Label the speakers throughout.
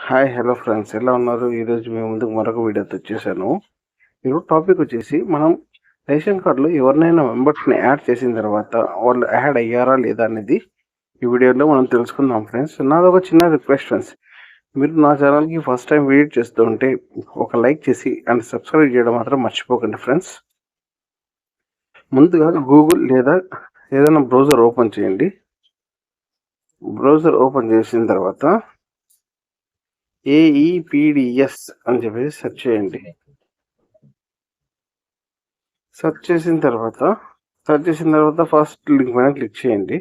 Speaker 1: Hi hello friends, ఎలా ఉన్నారు? ఈరోజు మీ ముందుకు మరొక వీడియోతో వచ్చేసాను. ఈరోజు టాపిక్ వచ్చేసి మనం రేషన్ కార్డులో ఎవరినైనా మెంబర్స్ని యాడ్ చేసిన తర్వాత వాళ్ళు యాడ్ అయ్యారా లేదా అనేది ఈ వీడియోలో మనం తెలుసుకుందాం ఫ్రెండ్స్. నాది ఒక చిన్న రిక్వెస్ట్ ఫ్రెండ్స్, మీరు నా ఛానల్కి ఫస్ట్ టైం విజిట్ చేస్తూ ఉంటే ఒక లైక్ చేసి అండ్ సబ్స్క్రైబ్ చేయడం మాత్రం మర్చిపోకండి ఫ్రెండ్స్. ముందుగా గూగుల్ లేదా ఏదైనా బ్రౌజర్ ఓపెన్ చేయండి. బ్రౌజర్ ఓపెన్ చేసిన తర్వాత ఏఈపిడిఎస్ అని చెప్పేసి సెర్చ్ చేయండి. సెర్చ్ చేసిన తర్వాత ఫస్ట్ లింక్ పైన క్లిక్ చేయండి.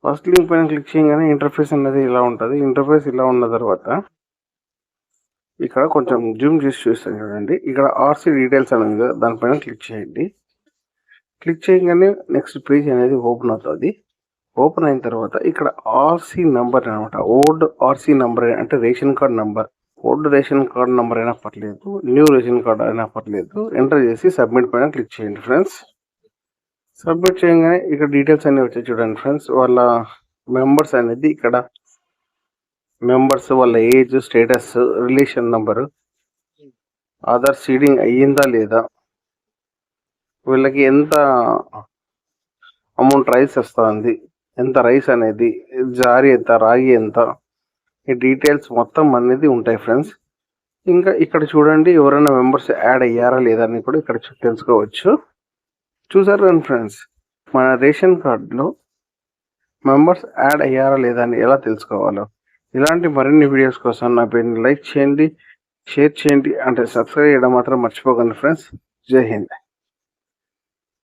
Speaker 1: ఫస్ట్ లింక్ పైన క్లిక్ చేయగానే ఇంటర్ఫేస్ అనేది ఇలా ఉంటుంది. ఇంటర్ఫేస్ ఇలా ఉన్న తర్వాత ఇక్కడ కొంచెం జూమ్ చేసి చూస్తాను చూడండి. ఇక్కడ ఆర్సీ డీటెయిల్స్ అనేది కదా, దానిపైన క్లిక్ చేయండి. క్లిక్ చేయగానే నెక్స్ట్ పేజ్ అనేది ఓపెన్ అవుతుంది. ఓపెన్ అయిన తర్వాత ఇక్కడ ఆర్సీ నంబర్ అనమాట, ఓల్డ్ ఆర్సీ నంబర్ అంటే ration card number, old ration card number అయినా పర్లేదు, న్యూ రేషన్ కార్డ్ అయినా పర్లేదు, ఎంటర్ చేసి సబ్మిట్ పైన క్లిక్ చేయండి ఫ్రెండ్స్. సబ్మిట్ చేయగానే ఇక్కడ డీటెయిల్స్ అనేవి వచ్చాయి చూడండి ఫ్రెండ్స్. వాళ్ళ మెంబర్స్ అనేది ఇక్కడ మెంబర్స్, వాళ్ళ age, status, relation number, Aadhaar seeding అయ్యిందా లేదా, వీళ్ళకి ఎంత అమౌంట్ రైస్ వస్తుంది, ఎంత రైస్ అనేది, జారీ ఎంత, రాగి ఎంత, ఈ డీటెయిల్స్ మొత్తం అనేది ఉంటాయి ఫ్రెండ్స్. ఇంకా ఇక్కడ చూడండి ఎవరైనా మెంబర్స్ యాడ్ అయ్యారా లేదా అని కూడా ఇక్కడ తెలుసుకోవచ్చు. చూసారు కదా ఫ్రెండ్స్, మన రేషన్ కార్డులో మెంబర్స్ యాడ్ అయ్యారా లేదా అని ఎలా తెలుసుకోవాలో. ఇలాంటి మరిన్ని వీడియోస్ కోసం నా పేరుని లైక్ చేయండి, షేర్ చేయండి, అంటే సబ్స్క్రైబ్ చేయడం మాత్రం మర్చిపోకండి ఫ్రెండ్స్. జై హింద్.